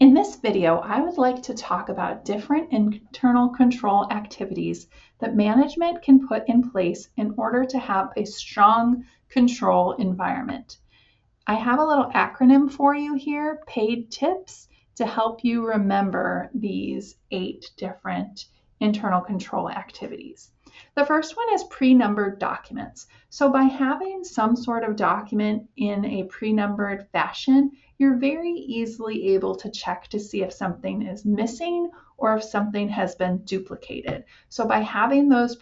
In this video, I would like to talk about different internal control activities that management can put in place in order to have a strong control environment. I have a little acronym for you here, PAID TIPS, to help you remember these 8 different internal control activities. The first one is pre-numbered documents. So by having some sort of document in a pre-numbered fashion, you're very easily able to check to see if something is missing or if something has been duplicated. So by having those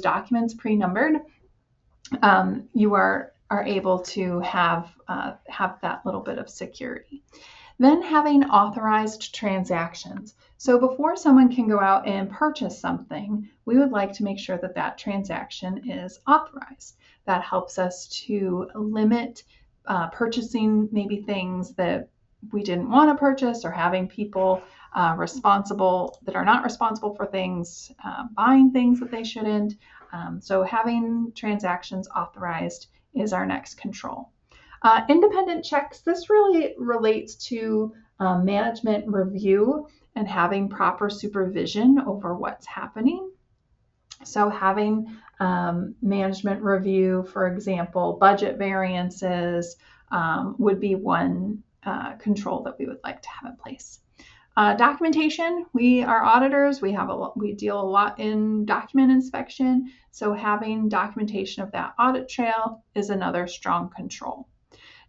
documents pre-numbered, you are able to have that little bit of security. Then having authorized transactions. So before someone can go out and purchase something, we would like to make sure that that transaction is authorized. That helps us to limit purchasing maybe things that we didn't want to purchase, or having people responsible that are not responsible for things, buying things that they shouldn't. So having transactions authorized is our next control. Independent checks, this really relates to management review and having proper supervision over what's happening. So having management review, for example, budget variances would be one control that we would like to have in place. Documentation, we are auditors, we deal a lot in document inspection, so having documentation of that audit trail is another strong control.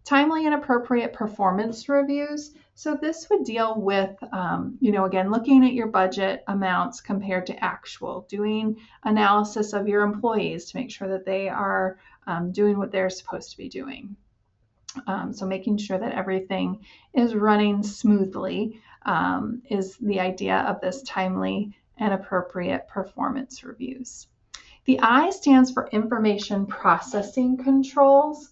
Timely and appropriate performance reviews. So this would deal with, again, looking at your budget amounts compared to actual, doing analysis of your employees to make sure that they are doing what they're supposed to be doing. So making sure that everything is running smoothly is the idea of this timely and appropriate performance reviews. The I stands for information processing controls.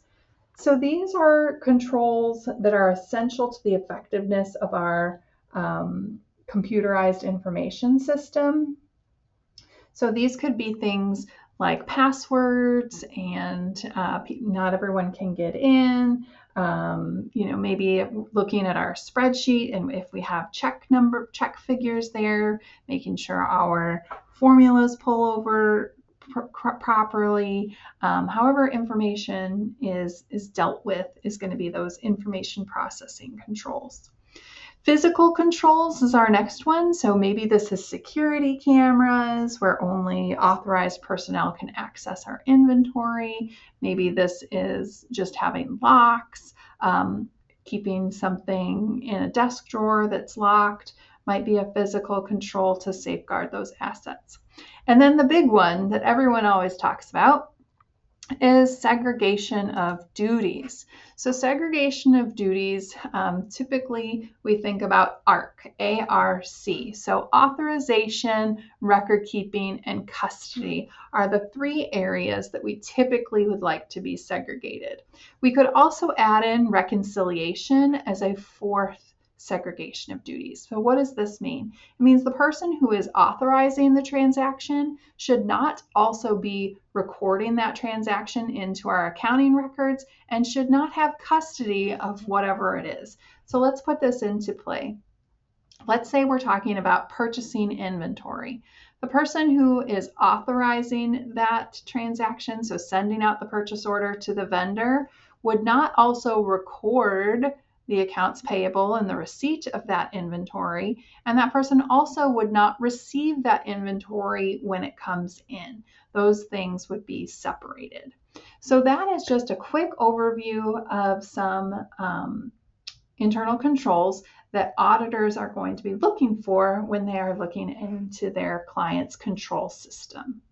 So these are controls that are essential to the effectiveness of our computerized information system. So these could be things like passwords, and not everyone can get in. Maybe looking at our spreadsheet, and if we have check figures there, making sure our formulas pull over properly. However information is dealt with is going to be those information processing controls. Physical controls is our next one. So maybe this is security cameras where only authorized personnel can access our inventory. Maybe this is just having locks, keeping something in a desk drawer that's locked might be a physical control to safeguard those assets. And then the big one that everyone always talks about is segregation of duties. So segregation of duties, typically we think about ARC, A-R-C. So authorization, record keeping, and custody are the 3 areas that we typically would like to be segregated. We could also add in reconciliation as a 4th segregation of duties. So what does this mean? It means the person who is authorizing the transaction should not also be recording that transaction into our accounting records and should not have custody of whatever it is. So let's put this into play. Let's say we're talking about purchasing inventory. The person who is authorizing that transaction, so sending out the purchase order to the vendor, would not also record the accounts payable and the receipt of that inventory, and that person also would not receive that inventory when it comes in. Those things would be separated. So that is just a quick overview of some internal controls that auditors are going to be looking for when they are looking into their client's control system.